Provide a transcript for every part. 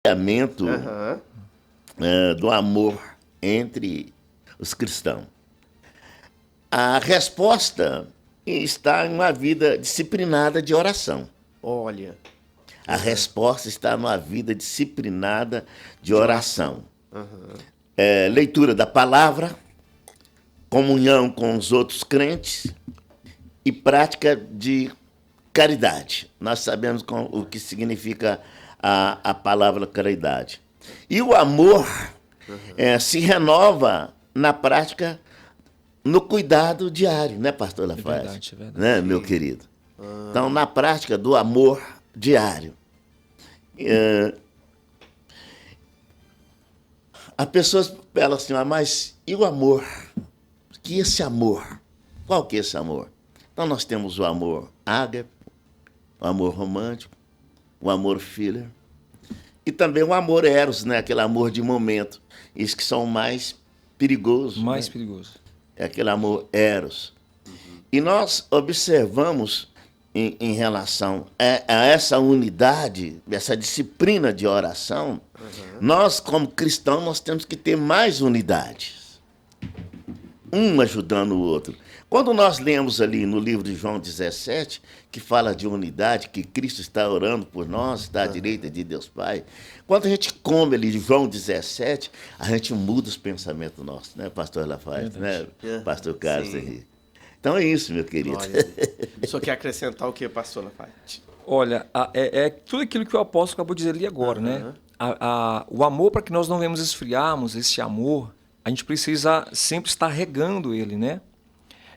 Aham. Do amor entre os cristãos. A resposta está em uma vida disciplinada de oração. Olha. A resposta está numa vida disciplinada de oração. Leitura da palavra, comunhão com os outros crentes e prática de caridade. Nós sabemos o que significa a palavra caridade. E o amor se renova na prática, no cuidado diário, né, pastor Lafayette? É verdade. Né, meu querido? Então, na prática do amor diário. As pessoas falam assim, mas e o amor? Que esse amor? Qual que é esse amor? Então, nós temos o amor ágape, o amor romântico, o amor filial, e também o amor eros, né? Aquele amor de momento. Isso que são mais perigosos. Mais né? perigoso. É aquele amor eros. E nós observamos, em relação a essa unidade, essa disciplina de oração, nós, como cristãos, nós temos que ter mais unidades. Um ajudando o outro. Quando nós lemos ali no livro de João 17, que fala de unidade, que Cristo está orando por nós, está à direita de Deus Pai, quando a gente come ali João 17, a gente muda os pensamentos nossos, né, pastor Lafayette, né, pastor Carlos Henrique? Então é isso, meu querido. Olha. O senhor quer acrescentar o que, pastor Lafayette? Olha, é tudo aquilo que o apóstolo acabou de dizer ali agora, né? O amor, para que nós não venhamos esfriarmos esse amor, a gente precisa sempre estar regando ele, né?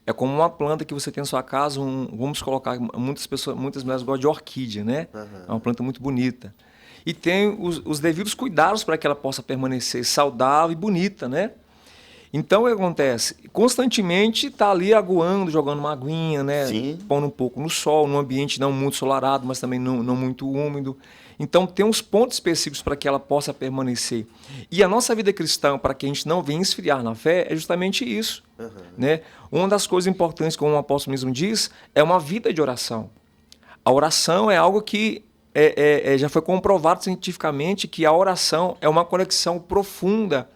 É como uma planta que você tem na sua casa, vamos colocar, muitas mulheres gostam de orquídea, né? É uma planta muito bonita. E tem os devidos cuidados para que ela possa permanecer saudável e bonita, né? Então, o que acontece? Constantemente está ali aguando, jogando uma aguinha, né? Sim. Pondo um pouco no sol, num ambiente não muito ensolarado, mas também não muito úmido. Então, tem uns pontos específicos para que ela possa permanecer. E a nossa vida cristã, para que a gente não venha esfriar na fé, é justamente isso. Né? Uma das coisas importantes, como o apóstolo mesmo diz, é uma vida de oração. A oração é algo que já foi comprovado cientificamente, que a oração é uma conexão profunda,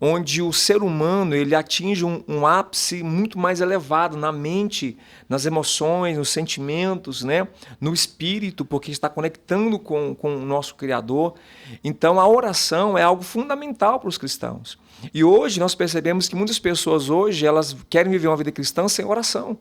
onde o ser humano ele atinge um ápice muito mais elevado na mente, nas emoções, nos sentimentos, né? No espírito, porque está conectando com o nosso Criador. Então, a oração é algo fundamental para os cristãos. E hoje nós percebemos que muitas pessoas hoje elas querem viver uma vida cristã sem oração.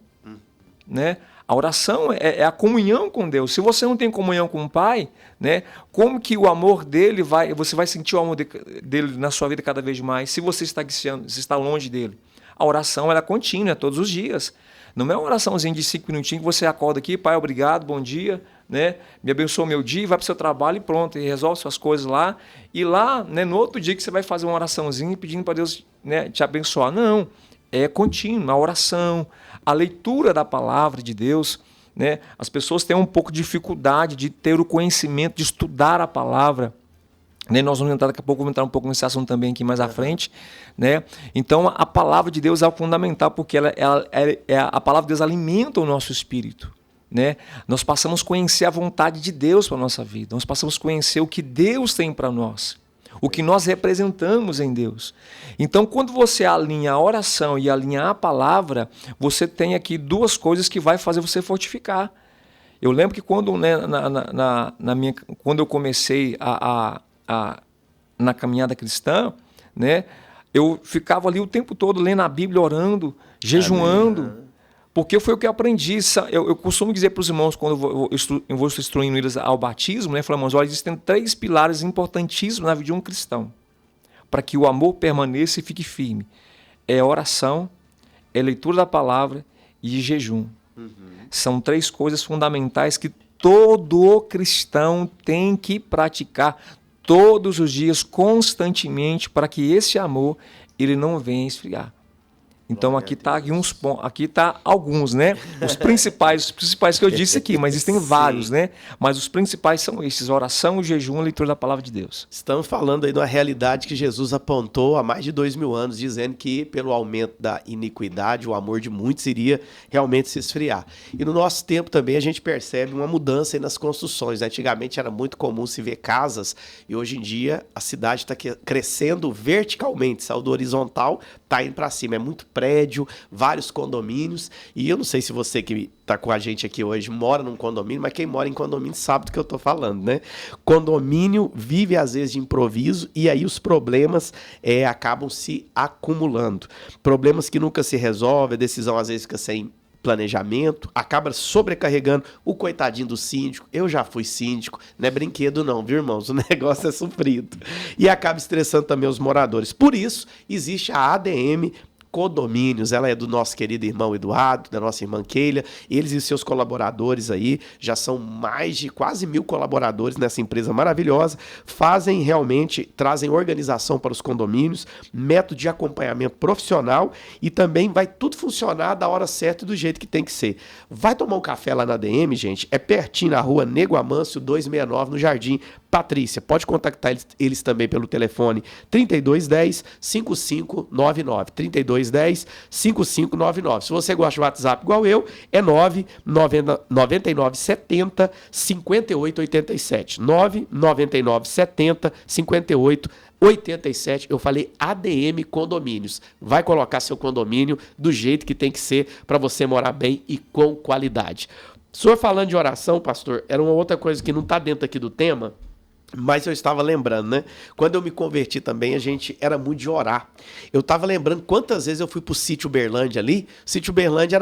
Né? A oração é a comunhão com Deus. Se você não tem comunhão com o Pai, né, como que o amor dele você vai sentir o amor dele na sua vida cada vez mais, se você está longe dele? A oração ela é contínua, todos os dias. Não é uma oraçãozinha de 5 minutinhos que você acorda aqui, Pai, obrigado, bom dia, né? Me abençoa o meu dia, vai para o seu trabalho e pronto, e resolve suas coisas lá. E lá, né, no outro dia que você vai fazer uma oraçãozinha pedindo para Deus, né, te abençoar. Não, é contínuo, a oração, a leitura da palavra de Deus. Né? As pessoas têm um pouco de dificuldade de ter o conhecimento, de estudar a palavra. Né? Nós vamos entrar daqui a pouco, vamos entrar um pouco nesse assunto também aqui mais à frente. Né? Então, a palavra de Deus é fundamental, porque a palavra de Deus alimenta o nosso espírito. Né? Nós passamos a conhecer a vontade de Deus para a nossa vida. Nós passamos a conhecer o que Deus tem para nós. O que nós representamos em Deus. Então, quando você alinha a oração e alinha a palavra, você tem aqui duas coisas que vai fazer você fortificar. Eu lembro que quando, né, quando eu comecei na caminhada cristã, né, eu ficava ali o tempo todo lendo a Bíblia, orando, jejuando. Amém. Porque foi o que eu aprendi. Eu costumo dizer para os irmãos, quando eu vou instruindo eles ao batismo, né? Falei, irmãos, olha, existem 3 pilares importantíssimos na vida de um cristão, para que o amor permaneça e fique firme. É oração, é leitura da palavra e jejum. São 3 coisas fundamentais que todo cristão tem que praticar todos os dias, constantemente, para que esse amor ele não venha esfriar. Então aqui tá aqui tá alguns, né? Os principais que eu disse aqui, mas existem vários, né? Mas os principais são esses: oração, jejum e leitura da palavra de Deus. Estamos falando aí de uma realidade que Jesus apontou há mais de 2000 anos, dizendo que pelo aumento da iniquidade, o amor de muitos iria realmente se esfriar. E no nosso tempo também a gente percebe uma mudança aí nas construções. Antigamente era muito comum se ver casas e hoje em dia a cidade está crescendo verticalmente, saiu do horizontal, está indo para cima. É muito prédio, vários condomínios, e eu não sei se você que está com a gente aqui hoje mora num condomínio, mas quem mora em condomínio sabe do que eu estou falando, né? Condomínio vive às vezes de improviso e aí os problemas acabam se acumulando. Problemas que nunca se resolvem, a decisão às vezes fica sem planejamento, acaba sobrecarregando o coitadinho do síndico. Eu já fui síndico, não é brinquedo não, viu, irmãos? O negócio é sofrido. E acaba estressando também os moradores. Por isso, existe a ADM Condomínios, ela é do nosso querido irmão Eduardo, da nossa irmã Keila, eles e seus colaboradores aí, já são mais de quase 1000 colaboradores nessa empresa maravilhosa, trazem organização para os condomínios, método de acompanhamento profissional e também vai tudo funcionar da hora certa e do jeito que tem que ser. Vai tomar um café lá na ADM, gente, é pertinho na rua Nego Amâncio 269, no Jardim Patrícia. Pode contactar eles também pelo telefone 3210-5599. 3210-5599. Se você gosta de WhatsApp igual eu, é 99970-5887. 99970-5887. Eu falei ADM Condomínios. Vai colocar seu condomínio do jeito que tem que ser para você morar bem e com qualidade. O senhor falando de oração, pastor, era uma outra coisa que não está dentro aqui do tema, mas eu estava lembrando, né? Quando eu me converti também, a gente era muito de orar. Eu estava lembrando quantas vezes eu fui pro sítio Uberlândia ali. O sítio Uberlândia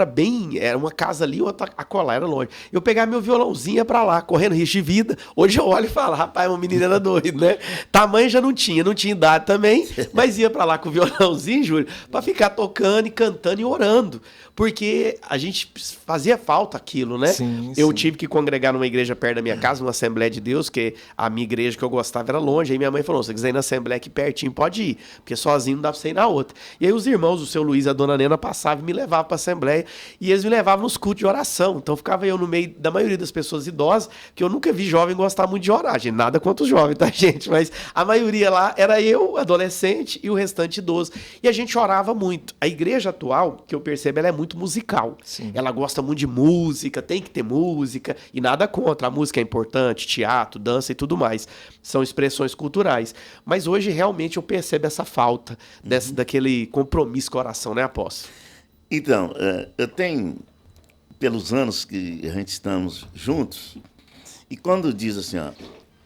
era uma casa ali, outra acolá, era longe. Eu pegava meu violãozinho ia pra lá, correndo risco de vida. Hoje eu olho e falo, rapaz, uma menina era doida, né? Tamanho já não tinha idade também, mas ia pra lá com o violãozinho, Júlio, pra ficar tocando e cantando e orando. Porque a gente fazia falta aquilo, né? Sim, eu sim. tive que congregar numa igreja perto da minha casa, numa Assembleia de Deus, que a minha igreja que eu gostava era longe. Aí minha mãe falou, se você quiser ir na Assembleia aqui pertinho, pode ir, porque sozinho não dá pra você ir na outra. E aí os irmãos, o seu Luiz e a dona Nena passavam e me levavam pra Assembleia, e eles me levavam nos cultos de oração. Então ficava eu no meio da maioria das pessoas idosas, que eu nunca vi jovem gostar muito de orar, gente. Nada contra os jovens, tá, gente? Mas a maioria lá era eu, adolescente, e o restante idoso. E a gente orava muito. A igreja atual, que eu percebo, ela é muito musical. Sim. Ela gosta muito de música, tem que ter música, e nada contra. A música é importante, teatro, dança e tudo mais. São expressões culturais. Mas hoje, realmente, eu percebo essa falta daquele compromisso com a oração, né, apóstolo? Então, eu tenho, pelos anos que a gente estamos juntos, e quando diz assim, ó,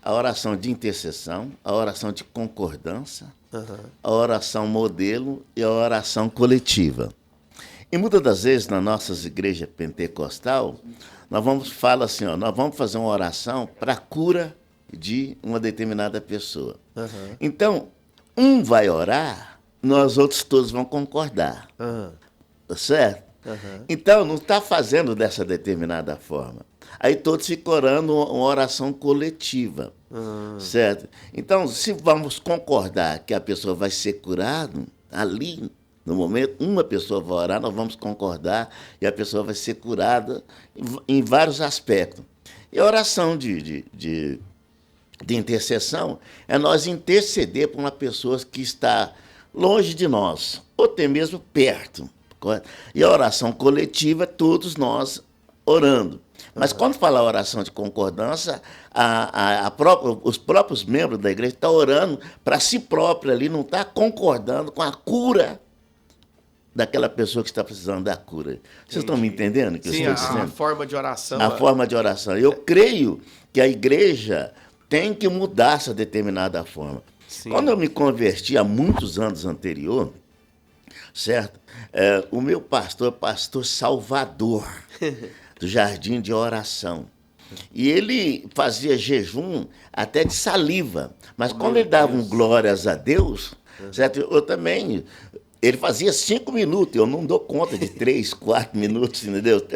a oração de intercessão, a oração de concordância, a oração modelo e a oração coletiva. E muitas das vezes, nas nossas igrejas pentecostal, nós falar assim, ó, nós vamos fazer uma oração para a cura de uma determinada pessoa. Então, um vai orar, nós outros todos vão concordar. Certo? Então, não está fazendo dessa determinada forma. Aí todos ficam orando uma oração coletiva. Certo? Então, se vamos concordar que a pessoa vai ser curada, ali, no momento, uma pessoa vai orar, nós vamos concordar e a pessoa vai ser curada em vários aspectos. E a oração de intercessão é nós interceder por uma pessoa que está longe de nós, ou até mesmo perto. Correto? E a oração coletiva, todos nós orando. Mas quando fala oração de concordância, os próprios membros da igreja estão orando para si próprio ali, não está concordando com a cura daquela pessoa que está precisando da cura. Vocês estão me entendendo o que eu estou dizendo? A forma de oração. A forma de oração. Eu creio que a igreja tem que mudar essa determinada forma. Sim. Quando eu me converti há muitos anos anterior, certo? O meu pastor Salvador, do Jardim de Oração. E ele fazia jejum até de saliva. Mas quando ele dava um glórias a Deus, certo? Eu também... Ele fazia 5 minutos, eu não dou conta de 3, 4 minutos, entendeu?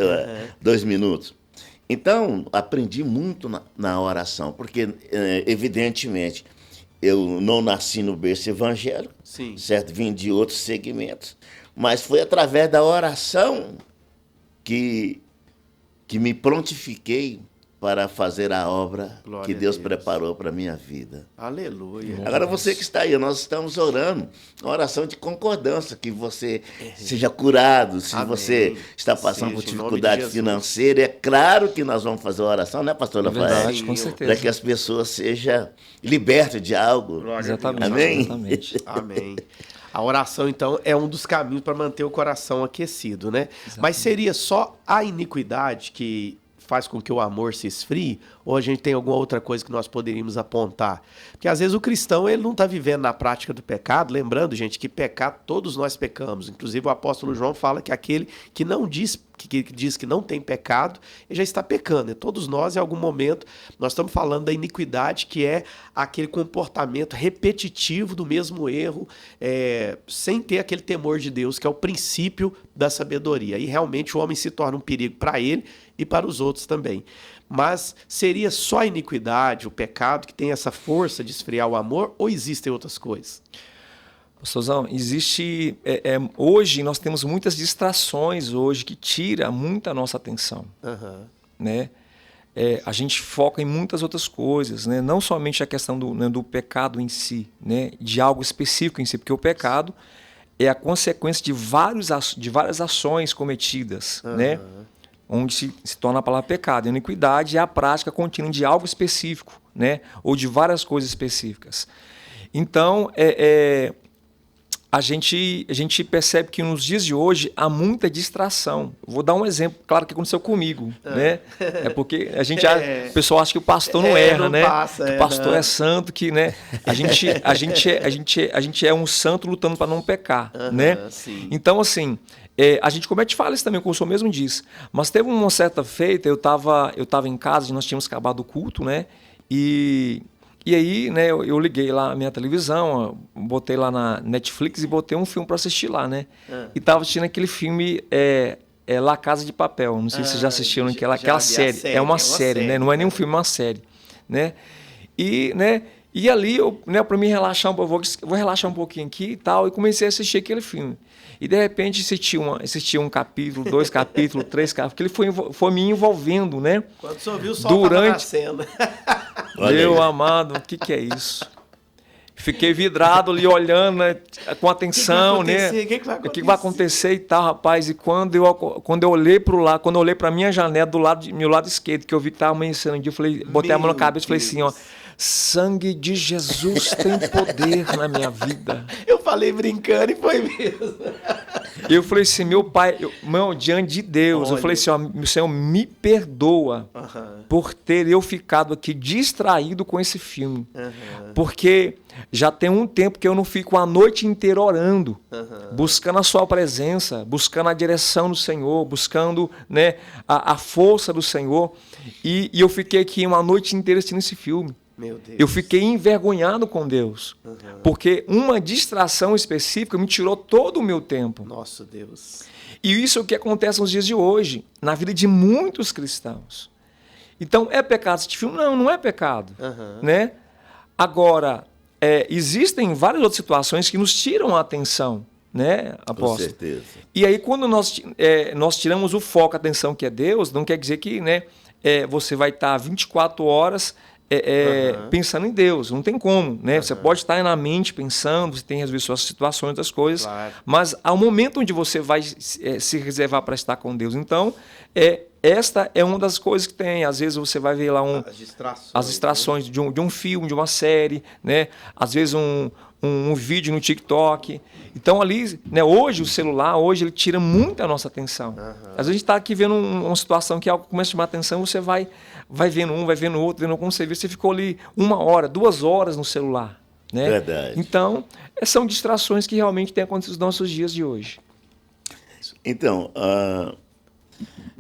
2 minutos. Então, aprendi muito na oração, porque, evidentemente, eu não nasci no berço evangélico, Sim. certo? Vim de outros segmentos, mas foi através da oração que me prontifiquei para fazer a obra Glória que a Deus Deus. preparou para a minha vida. Aleluia. Agora você que está aí, nós estamos orando, uma oração de concordância, que você seja curado, se Amém. você está passando por Seja, em nome de dificuldade Jesus. financeira, é claro que nós vamos fazer uma oração, né, pastor É Rafael? verdade, Sim, com eu- certeza. Para que as pessoas sejam libertas de algo. Glória a Deus. Exatamente, Amém? exatamente. Amém. A oração, então, é um dos caminhos para manter o coração aquecido, né? Mas seria só a iniquidade que faz com que o amor se esfrie? Ou a gente tem alguma outra coisa que nós poderíamos apontar? Porque às vezes o cristão ele não está vivendo na prática do pecado, lembrando, gente, que pecar, todos nós pecamos. Inclusive o apóstolo João fala que aquele que não diz que diz que não tem pecado, ele já está pecando. E todos nós, em algum momento, nós estamos falando da iniquidade, que é aquele comportamento repetitivo do mesmo erro, sem ter aquele temor de Deus, que é o princípio da sabedoria. E realmente o homem se torna um perigo para ele e para os outros também. Mas seria só a iniquidade, o pecado, que tem essa força de esfriar o amor, ou existem outras coisas? Pastorzão, existe. Hoje nós temos muitas distrações hoje que tira muita nossa atenção. Aham. Né? A gente foca em muitas outras coisas, né? Não somente a questão do pecado em si, né? De algo específico em si, porque o pecado é a consequência de várias ações cometidas, né? Onde se torna a palavra pecado. A iniquidade é a prática contínua de algo específico, né? Ou de várias coisas específicas. Então, a gente percebe que nos dias de hoje há muita distração. Vou dar um exemplo, claro, que aconteceu comigo, né? É porque o pessoal acha que o pastor não erra, não né? passa, que o pastor é santo, que, né? A gente é um santo lutando para não pecar, né? Sim. Então, assim, a gente comete falhas também, como o senhor mesmo disse. Mas teve uma certa feita, eu tava em casa, nós tínhamos acabado o culto, né? E aí, né, eu liguei lá a minha televisão, botei lá na Netflix e botei um filme para assistir lá, né? E tava assistindo aquele filme La Casa de Papel. Não sei se vocês já assistiram aquela vi a série. série. É uma série, né? Não é nem um filme, é uma série, né? E ali, para me relaxar, eu vou relaxar um pouquinho aqui e tal, e comecei a assistir aquele filme. E de repente assisti um capítulo, 2 capítulos, 3 capítulos, porque ele foi me envolvendo, né? Quando você ouviu o sol tava nascendo. Meu amado, o que é isso? Fiquei vidrado ali olhando, né, com atenção, né? O que vai acontecer e tal, rapaz? E quando eu olhei para o lado, quando eu olhei para minha janela do meu lado esquerdo, que eu vi que estava amanhecendo um dia, eu falei, botei a mão na cabeça e falei assim, ó, sangue de Jesus tem poder na minha vida. Eu falei brincando e foi mesmo. Eu falei assim, meu pai, diante de Deus, eu falei assim, ó, Senhor, me perdoa por ter eu ficado aqui distraído com esse filme. Porque já tem um tempo que eu não fico a noite inteira orando, buscando a sua presença, buscando a direção do Senhor, buscando, né, a força do Senhor. E eu fiquei aqui uma noite inteira assistindo esse filme. Meu Deus. Eu fiquei envergonhado com Deus, porque uma distração específica me tirou todo o meu tempo. Nossa, Deus. E isso é o que acontece nos dias de hoje, na vida de muitos cristãos. Então, é pecado assistir filme? Não, não é pecado. Né? Agora, existem várias outras situações que nos tiram a atenção, né, apóstolo? Com certeza. E aí, quando nós tiramos o foco, a atenção que é Deus, não quer dizer que, né, você vai estar 24 horas pensando em Deus. Não tem como, né? Você pode estar na mente pensando, você tem que resolver suas situações, das coisas, Claro. mas há um momento onde você vai se reservar para estar com Deus. Então, esta é uma das coisas que tem. Às vezes você vai ver lá as distrações de um filme, de uma série, né? Às vezes um vídeo no TikTok. Então ali, né, hoje o celular, ele tira muito a nossa atenção. Às vezes a gente está aqui vendo uma situação que algo começa a chamar a atenção, você vai vendo um, vai vendo outro, vendo como você ficou ali 1 hora, 2 horas no celular. Né? Verdade. Então, são distrações que realmente têm acontecido nos nossos dias de hoje. Então,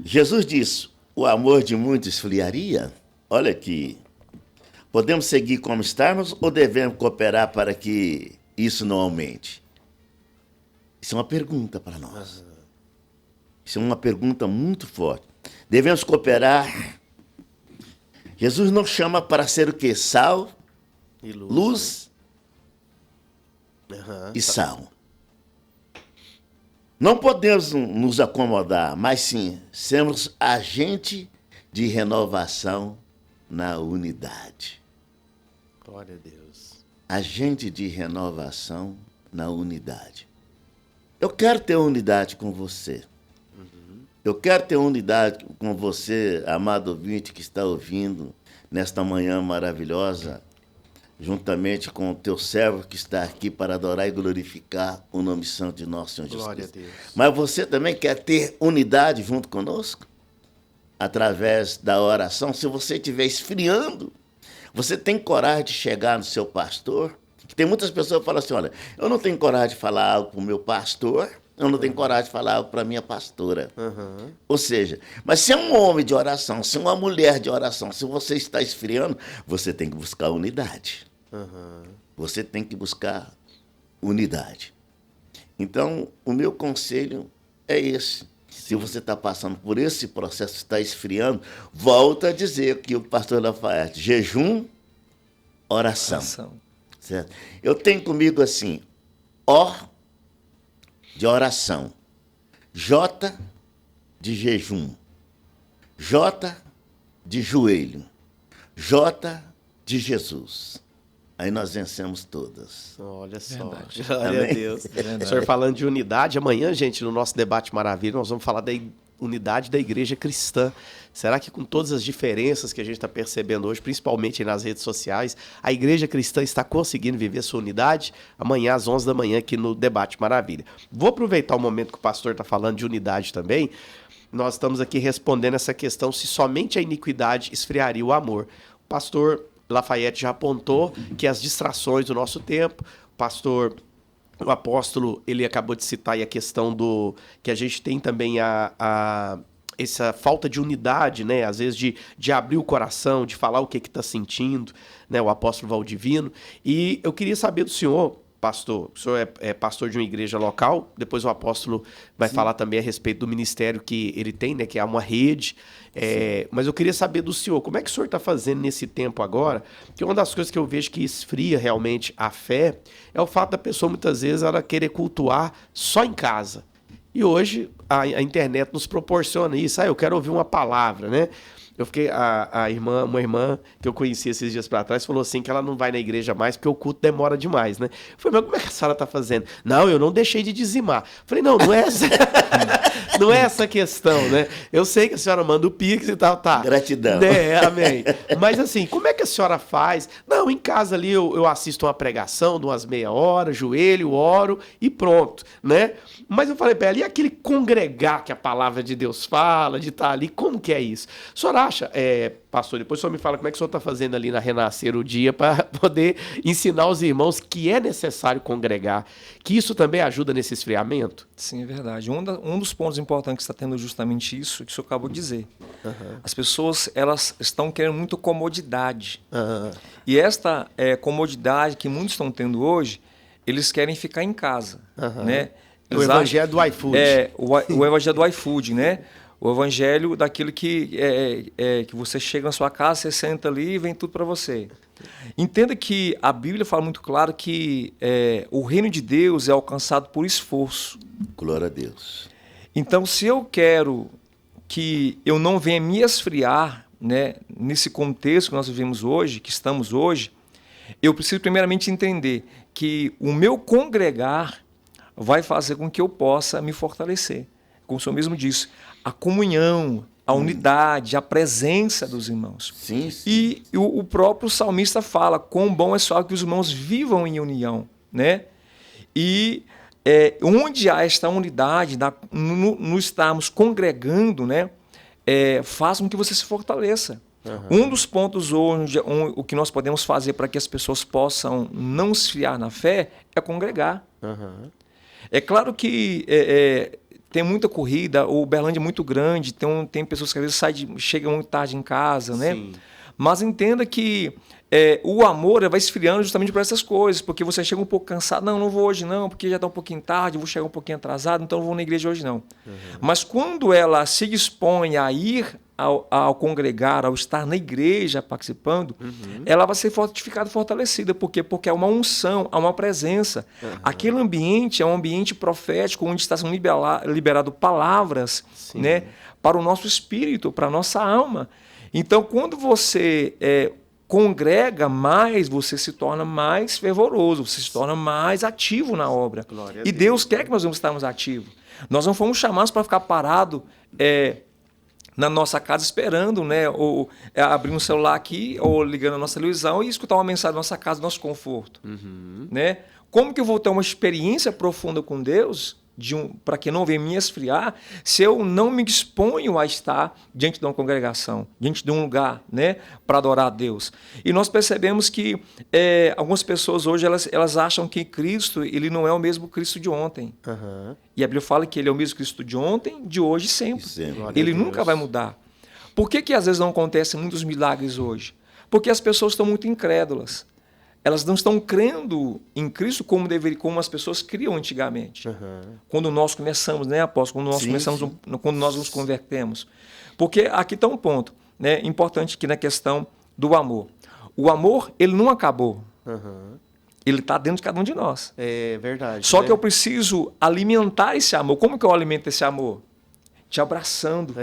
Jesus disse, o amor de muitos esfriaria? Olha aqui, podemos seguir como estamos ou devemos cooperar para que isso não aumente? Isso é uma pergunta para nós. Isso é uma pergunta muito forte. Devemos cooperar. Jesus nos chama para ser o quê? Sal E luz Aham, e sal. Não podemos nos acomodar, mas sim sermos agente de renovação na unidade. Glória a Deus. Agente de renovação na unidade. Eu quero ter unidade com você. Eu quero ter unidade com você, amado ouvinte que está ouvindo nesta manhã maravilhosa, juntamente com o teu servo que está aqui para adorar e glorificar o nome santo de nosso Senhor Jesus Glória a Cristo. Deus. Mas você também quer ter unidade junto conosco? Através da oração. Se você estiver esfriando, você tem coragem de chegar no seu pastor? Tem muitas pessoas que falam assim, olha, eu não tenho coragem de falar algo para o meu pastor, eu não tenho coragem de falar algo para a minha pastora. Aham. Ou seja, mas se é um homem de oração, se é uma mulher de oração, se você está esfriando, você tem que buscar unidade. Aham. Você tem que buscar unidade. Então, o meu conselho é esse. Se você está passando por esse processo, está esfriando, volta a dizer que o pastor Lafayette, jejum, oração. Certo? Eu tenho comigo assim, O de oração, J de jejum, J de joelho, J de Jesus. Aí nós vencemos todas. Olha só. Verdade. Glória Amém? a Deus. O senhor falando de unidade, amanhã, gente, no nosso debate maravilha, nós vamos falar da unidade da igreja cristã. Será que com todas as diferenças que a gente está percebendo hoje, principalmente nas redes sociais, a igreja cristã está conseguindo viver sua unidade? Amanhã, às 11 da manhã, aqui no Debate Maravilha. Vou aproveitar o momento que o pastor está falando de unidade também. Nós estamos aqui respondendo essa questão se somente a iniquidade esfriaria o amor. O pastor Lafayette já apontou que as distrações do nosso tempo, o apóstolo, ele acabou de citar aí a questão do que a gente tem também essa falta de unidade, né? Às vezes de abrir o coração, de falar o que está sentindo, né? O apóstolo Valdivino. E eu queria saber do senhor, pastor, o senhor é pastor de uma igreja local, depois o apóstolo vai falar também a respeito do ministério que ele tem, né? Que é uma rede. Mas eu queria saber do senhor, como é que o senhor está fazendo nesse tempo agora? Porque uma das coisas que eu vejo que esfria realmente a fé é o fato da pessoa, muitas vezes, ela querer cultuar só em casa. E hoje a internet nos proporciona isso. Eu quero ouvir uma palavra, né? Eu fiquei, uma irmã que eu conheci esses dias para trás, falou assim que ela não vai na igreja mais porque o culto demora demais, né? Eu falei, mas como é que a senhora tá fazendo? Não, eu não deixei de dizimar. Eu falei, não é essa, não é essa a questão, né? Eu sei que a senhora manda o pix e tal, tá. Gratidão. Amém. Mas assim, como é que a senhora faz? Não, em casa ali eu assisto uma pregação de umas meia hora, joelho, oro e pronto, né? Mas eu falei pra ela, e aquele congregar que a palavra de Deus fala, de estar ali, como que é isso? A senhora acha, pastor, depois o senhor me fala como é que o senhor está fazendo ali na Renascer o dia para poder ensinar os irmãos que é necessário congregar, que isso também ajuda nesse esfriamento? Sim, é verdade. Um dos pontos importantes que está tendo justamente isso que o senhor acabou de dizer. As pessoas, elas estão querendo muito comodidade. E esta comodidade que muitos estão tendo hoje, eles querem ficar em casa, né? O evangelho do iFood. O evangelho do iFood, né? O evangelho daquilo que você chega na sua casa, você senta ali e vem tudo para você. Entenda que a Bíblia fala muito claro que o reino de Deus é alcançado por esforço. Glória a Deus. Então, se eu quero que eu não venha me esfriar, né, nesse contexto que nós vivemos hoje, que estamos hoje, eu preciso primeiramente entender que o meu congregar vai fazer com que eu possa me fortalecer. Como o senhor mesmo disse, a comunhão, a unidade, a presença dos irmãos. Sim. E o próprio salmista fala, quão bom é só que os irmãos vivam em união, né? E onde há esta unidade, no estarmos congregando, né, faz com que você se fortaleça. Um dos pontos o que nós podemos fazer para que as pessoas possam não se esfriar na fé é congregar. É claro que tem muita corrida, o Uberlândia é muito grande, tem pessoas que às vezes chegam muito tarde em casa, né? Sim. Mas entenda que o amor vai esfriando justamente por essas coisas, porque você chega um pouco cansado, não vou hoje não, porque já está um pouquinho tarde, vou chegar um pouquinho atrasado, então não vou na igreja hoje não. Mas quando ela se dispõe a ir ao congregar, ao estar na igreja participando, ela vai ser fortificada, fortalecida. Por quê? Porque há uma unção, há uma presença. Aquele ambiente é um ambiente profético, onde está sendo liberado palavras, né, para o nosso espírito, para a nossa alma. Então, quando você congrega mais, você se torna mais fervoroso, você se torna mais ativo na obra. E Deus quer que nós estarmos ativos. Nós não fomos chamados para ficar parado na nossa casa esperando, né, ou abrir um celular aqui, ou ligando a nossa televisão e escutar uma mensagem da nossa casa, do nosso conforto. Né? Como que eu vou ter uma experiência profunda com Deus, para que não venha me esfriar, se eu não me disponho a estar diante de uma congregação, diante de um lugar, né, para adorar a Deus? E nós percebemos que algumas pessoas hoje elas acham que Cristo ele não é o mesmo Cristo de ontem. E a Bíblia fala que ele é o mesmo Cristo de ontem, de hoje e sempre. Ele nunca vai mudar. Por que às vezes não acontecem muitos milagres hoje? Porque as pessoas estão muito incrédulas. Elas não estão crendo em Cristo como as pessoas criam antigamente. Quando nós começamos, né, apóstolo? Quando nós nos convertemos. Porque aqui está um ponto, né, importante aqui na questão do amor. O amor, ele não acabou. Ele está dentro de cada um de nós. É verdade. Só que eu preciso alimentar esse amor. Como que eu alimento esse amor? Te abraçando,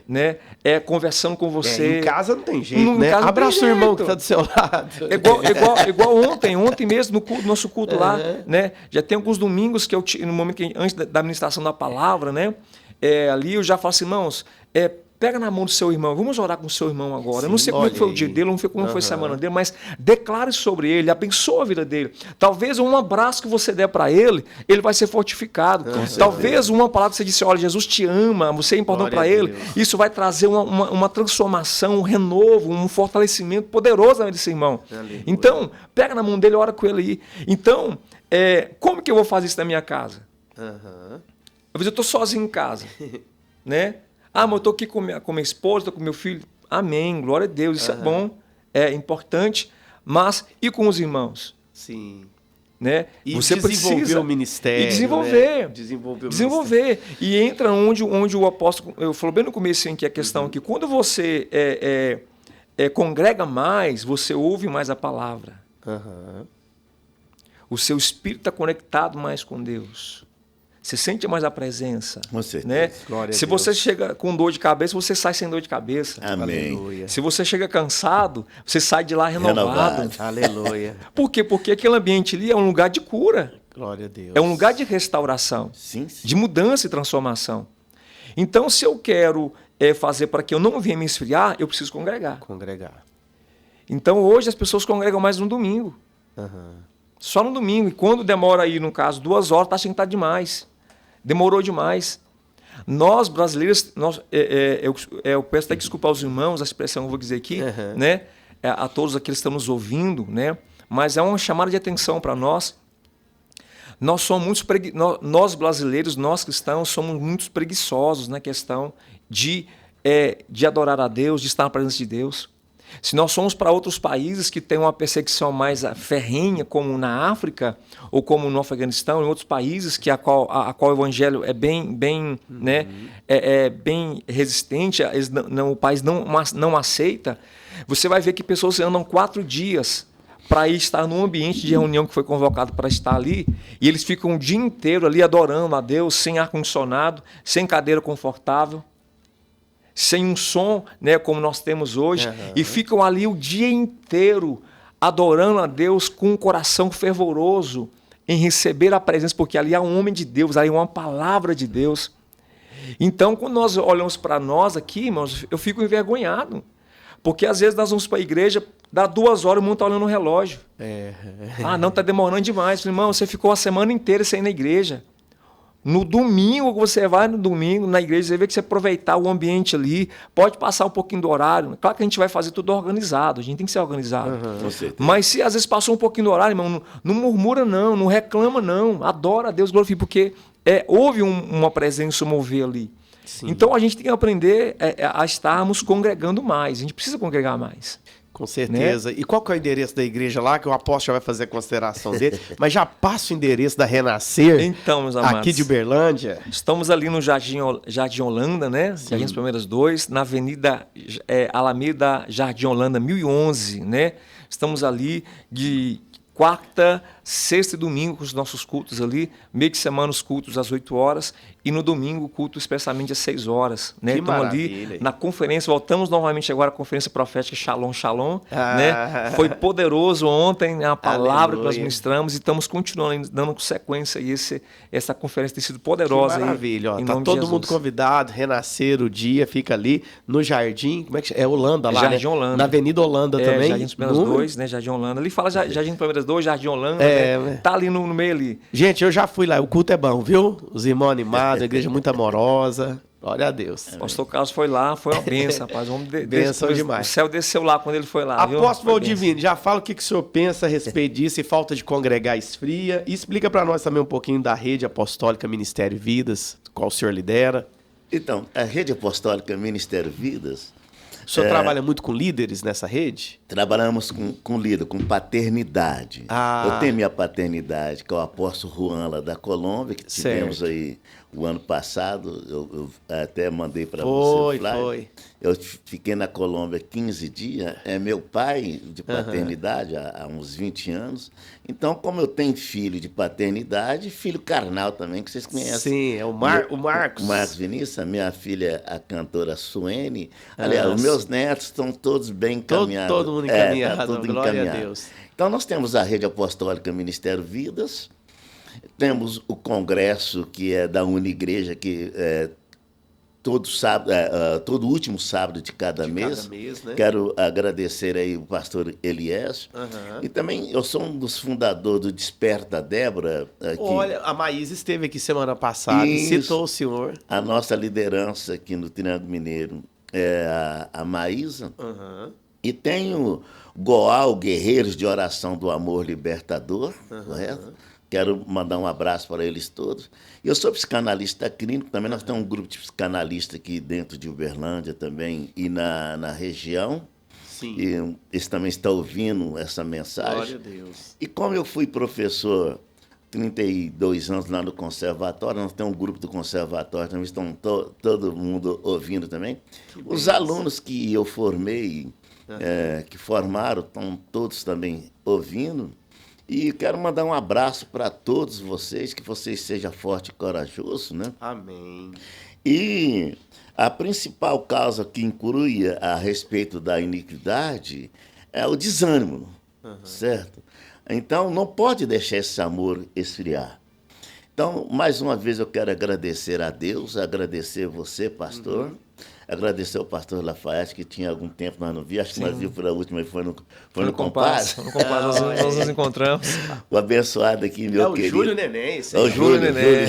né? Conversando com você. Em casa não tem jeito, né? Abraça o irmão que está do seu lado. Igual ontem mesmo, no nosso culto lá, né? Já tem alguns domingos que no momento antes da ministração da palavra, né? Ali eu já falo assim, irmãos, pega na mão do seu irmão, vamos orar com o seu irmão agora. Sim, eu não sei como foi o dia dele, não sei como foi a semana dele, mas declare sobre ele, abençoa a vida dele. Talvez um abraço que você der para ele, ele vai ser fortificado. Talvez uma palavra que você disse, olha, Jesus te ama, você é importante para ele, isso vai trazer uma transformação, um renovo, um fortalecimento poderoso na vida desse irmão. Então, pega na mão dele e ora com ele aí. Então, como que eu vou fazer isso na minha casa? Às vezes eu estou sozinho em casa, né? Mas eu estou aqui com minha esposa, estou com meu filho. Amém, glória a Deus, isso é bom, é importante. Mas e com os irmãos? Sim. Né? E você desenvolver precisa o ministério. E desenvolver. Né? Desenvolver. E entra onde o apóstolo, eu falou bem no começo aqui a questão, que quando você congrega mais, você ouve mais a palavra. O seu espírito está conectado mais com Deus. Você sente mais a presença. Com certeza. Né? Se você chega com dor de cabeça, você sai sem dor de cabeça. Amém. Aleluia. Se você chega cansado, você sai de lá renovado. Aleluia. Por quê? Porque aquele ambiente ali é um lugar de cura. Glória a Deus. É um lugar de restauração, sim. De mudança e transformação. Então, se eu quero fazer para que eu não venha me esfriar, eu preciso congregar. Então, hoje as pessoas congregam mais no domingo. Só no domingo. E quando demora aí, no caso, 2 horas, está achando que está demais. Demorou demais. Nós, brasileiros, eu peço até desculpa aos irmãos, a expressão que eu vou dizer aqui, né? A todos aqueles que estão nos ouvindo, né? Mas é uma chamada de atenção para nós. Nós brasileiros, nós cristãos, somos muito preguiçosos na questão de adorar a Deus, de estar na presença de Deus. Se nós somos para outros países que têm uma perseguição mais ferrenha, como na África ou como no Afeganistão, em outros países a qual o evangelho é bem resistente, o país não aceita, você vai ver que pessoas andam 4 dias para ir estar num ambiente de reunião que foi convocado para estar ali, e eles ficam o dia inteiro ali adorando a Deus, sem ar-condicionado, sem cadeira confortável, sem um som, né, como nós temos hoje, e ficam ali o dia inteiro adorando a Deus com um coração fervoroso em receber a presença, porque ali há um homem de Deus, ali há uma palavra de Deus. Então, quando nós olhamos para nós aqui, irmãos, eu fico envergonhado, porque às vezes nós vamos para a igreja, dá 2 horas, o mundo está olhando no relógio. Não, está demorando demais. Irmão, você ficou a semana inteira sem ir na igreja. No domingo, você vai na igreja, você vê que você aproveitar o ambiente ali, pode passar um pouquinho do horário. Claro que a gente vai fazer tudo organizado, a gente tem que ser organizado. Mas se às vezes passou um pouquinho do horário, irmão, não murmura não reclama não, adora a Deus, glorifica, porque houve uma presença, mover ali. Sim. Então a gente tem que aprender a estarmos congregando mais, a gente precisa congregar mais. Com certeza. E qual que é o endereço da igreja lá, que o apóstolo já vai fazer a consideração dele, mas já passa o endereço da Renascer, Então, meus amados, aqui de Uberlândia. estamos ali no Jardim Holanda, né? Jardim das Palmeiras 2, na Avenida Alameda Jardim Holanda 1011, né? Estamos ali de quarta, sexta e domingo com os nossos cultos ali, meio de semana os cultos às 8 horas e no domingo o culto expressamente às 6 horas. Né? Que Estamos maravilha. ali na conferência, voltamos novamente agora à conferência profética Shalom, Shalom. Né? Foi poderoso ontem a palavra que nós ministramos e estamos continuando dando sequência e essa conferência tem sido poderosa. Que maravilha. Aí, tá todo mundo convidado, Renascer o dia, fica ali no Jardim, como é que chama? É Holanda lá, Jardim né? Holanda. Na Avenida Holanda também. Jardim das Palmeiras 2, né? Jardim Holanda. Ali fala Jardim das Palmeiras 2, Jardim Holanda, né? Tá ali no meio ali. Gente, eu já fui lá, o culto é bom, viu? Os irmãos animados, a igreja muito amorosa. Glória a Deus. O pastor Carlos foi lá, foi uma benção, rapaz. Benção demais. O céu desceu lá quando ele foi lá. Apóstolo Valdivino, já fala o que o senhor pensa a respeito disso e falta de congregar esfria. E explica para nós também um pouquinho da Rede Apostólica Ministério Vidas, qual o senhor lidera. Então, a Rede Apostólica Ministério Vidas... O senhor trabalha muito com líderes nessa rede? Trabalhamos com líder, com paternidade. Eu tenho minha paternidade, que é o apóstolo Juan lá da Colômbia, que tivemos aí o ano passado. Eu até mandei para você, Flávio. Foi. Eu fiquei na Colômbia 15 dias. É meu pai de paternidade há uns 20 anos. Então, como eu tenho filho de paternidade, filho carnal também, que vocês conhecem. Sim, é o Marcos. O Marcos Vinícius, a minha filha, a cantora Suene. Aliás, os meus netos estão todos bem encaminhados. Todo mundo encaminhado, tá tudo glória encaminhado. a Deus. Então, nós temos a Rede Apostólica Ministério Vidas, temos o congresso, que é da Unigreja, que todo último sábado de cada mês. Né? Quero agradecer aí o pastor Elias. E também eu sou um dos fundadores do Desperta Débora. Olha, a Maísa esteve aqui semana passada e citou o senhor. A nossa liderança aqui no Triângulo Mineiro é a Maísa. E tem o Goal Guerreiros de Oração do Amor Libertador, correto? Quero mandar um abraço para eles todos. Eu sou psicanalista clínico, também nós temos um grupo de psicanalistas aqui dentro de Uberlândia também e na região. Sim. E eles também estão ouvindo essa mensagem. Glória a Deus. E como eu fui professor 32 anos lá no conservatório, nós temos um grupo do conservatório, também estão todo mundo ouvindo também. Os alunos que eu formei, que formaram, estão todos também ouvindo. E quero mandar um abraço para todos vocês, que vocês sejam fortes e corajosos, né? Amém. E a principal causa que inclui a respeito da iniquidade é o desânimo, certo? Então, não pode deixar esse amor esfriar. Então, mais uma vez, eu quero agradecer a Deus, agradecer você, pastor, agradecer ao pastor Lafayette, que tinha algum tempo nós não vimos, acho que nós vimos pela última vez, foi no Compasso. No Compasso nós nos encontramos. O abençoado aqui, meu querido. O Júlio Neném. O Júlio Neném.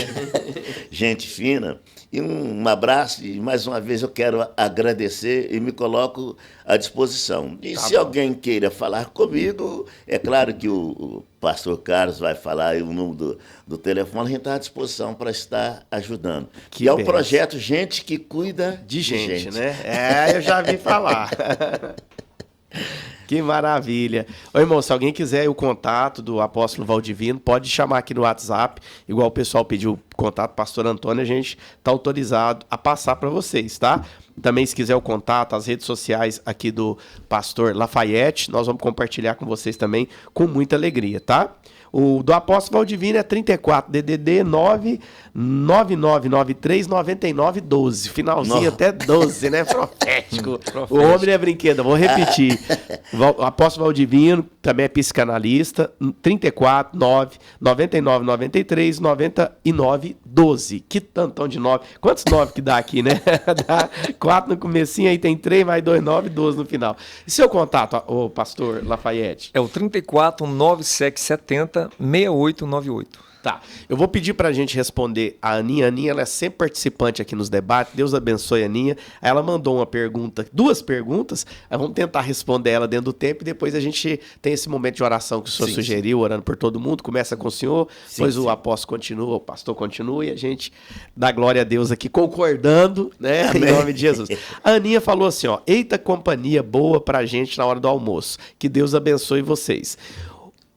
Gente fina. E um abraço, e mais uma vez eu quero agradecer e me coloco à disposição. E se alguém queira falar comigo, é claro que o pastor Carlos vai falar aí o número do telefone, a gente está à disposição para estar ajudando. Que é o projeto Gente que Cuida de Gente, né? Eu já vi falar. Que maravilha. Ô, irmão, se alguém quiser o contato do apóstolo Valdivino, pode chamar aqui no WhatsApp, igual o pessoal pediu o contato do pastor Antônio, a gente está autorizado a passar para vocês, tá? Também, se quiser o contato, as redes sociais aqui do pastor Lafayette, nós vamos compartilhar com vocês também com muita alegria, tá? O do apóstolo Valdivino é 34 DDD 99993 9912. Finalzinho até 12, né? Profético. O homem é brinquedo. Vou repetir. O apóstolo Valdivino também é psicanalista. 34 9993 9912. Que tantão de 9. Quantos 9 que dá aqui, né? Dá 4 no comecinho, aí tem 3, mais 2, 9, 12 no final. E seu contato, o pastor Lafayette? É o 34 9770 6898. Tá. Eu vou pedir pra gente responder a Aninha. A Aninha, ela é sempre participante aqui nos debates. Deus abençoe a Aninha. Ela mandou uma pergunta, 2 perguntas. Vamos tentar responder ela dentro do tempo e depois a gente tem esse momento de oração que o senhor sugeriu, orando por todo mundo. Começa com o senhor, depois o apóstolo continua, o pastor continua e a gente dá glória a Deus aqui, concordando, né? Amém. Em nome de Jesus. A Aninha falou assim, ó, eita companhia boa pra gente na hora do almoço. Que Deus abençoe vocês.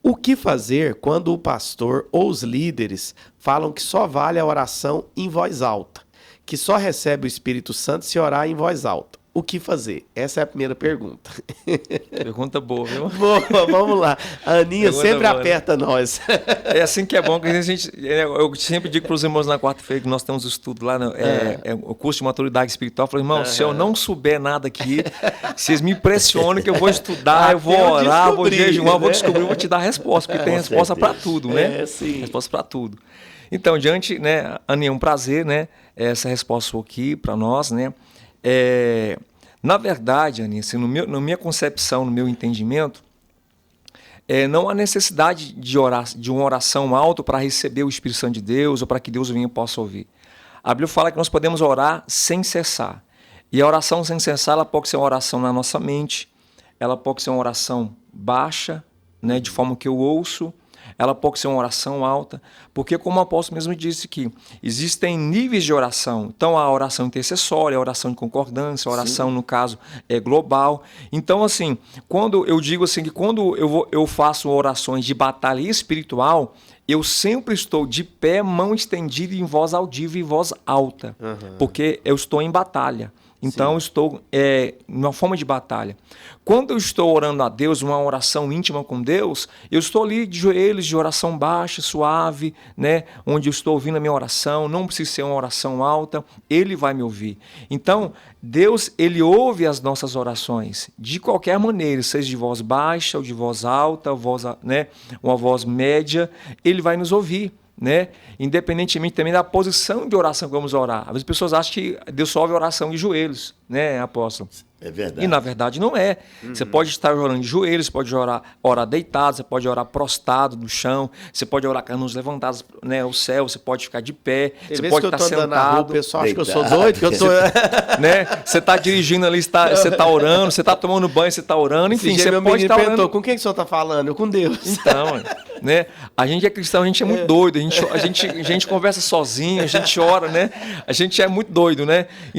O que fazer quando o pastor ou os líderes falam que só vale a oração em voz alta, que só recebe o Espírito Santo se orar em voz alta? O que fazer? Essa é a primeira pergunta. Pergunta boa, viu? Boa, vamos lá. A Aninha Pergunta sempre boa, aperta nós. É assim que é bom, que a gente, eu sempre digo para os irmãos na quarta-feira que nós temos um estudo lá, o curso de maturidade espiritual. Eu falei, irmão, se eu não souber nada aqui, vocês me impressionam que eu vou estudar, eu vou orar, vou jejuar, eu vou descobrir, vou te dar a resposta, porque tem resposta para tudo, né? Sim. Resposta para tudo. Então, diante, né, Aninha, é um prazer, né, essa resposta aqui para nós, né? Na verdade, Aninha, assim, na minha concepção, no meu entendimento, não há necessidade de uma oração alta para receber o Espírito Santo de Deus ou para que Deus venha e possa ouvir. A Bíblia fala que nós podemos orar sem cessar. E a oração sem cessar, ela pode ser uma oração na nossa mente, ela pode ser uma oração baixa, né, de forma que eu ouço, ela pode ser uma oração alta, porque como o apóstolo mesmo disse aqui, existem níveis de oração. Então, a oração intercessória, a oração de concordância, a oração, no caso, global. Então, assim, quando eu digo assim, que quando eu faço orações de batalha espiritual, eu sempre estou de pé, mão estendida, em voz audível e voz alta, porque eu estou em batalha. Então, eu estou numa forma de batalha. Quando eu estou orando a Deus, uma oração íntima com Deus, eu estou ali de joelhos, de oração baixa, suave, né? Onde eu estou ouvindo a minha oração, não precisa ser uma oração alta, Ele vai me ouvir. Então, Deus, Ele ouve as nossas orações, de qualquer maneira, seja de voz baixa ou de voz alta, uma voz média, Ele vai nos ouvir. Né? Independentemente também da posição de oração que vamos orar. Às vezes as pessoas acham que Deus só ouve oração de joelhos, né, apóstolo? É verdade. E na verdade não é. Você pode estar orando de joelhos, você pode orar deitado, você pode orar prostrado no chão, você pode orar com as mãos levantadas, né, ao céu, você pode ficar de pé, você pode estar sentado. O pessoal acha que eu sou doido, que eu tô... né? Você está dirigindo ali, você está orando, você está tomando banho, você está orando, enfim, você pode estar orando. Com quem que o senhor está falando? Eu com Deus. Então, né? A gente é cristão, a gente é muito doido, a gente conversa sozinho, a gente ora, né? A gente é muito doido, né?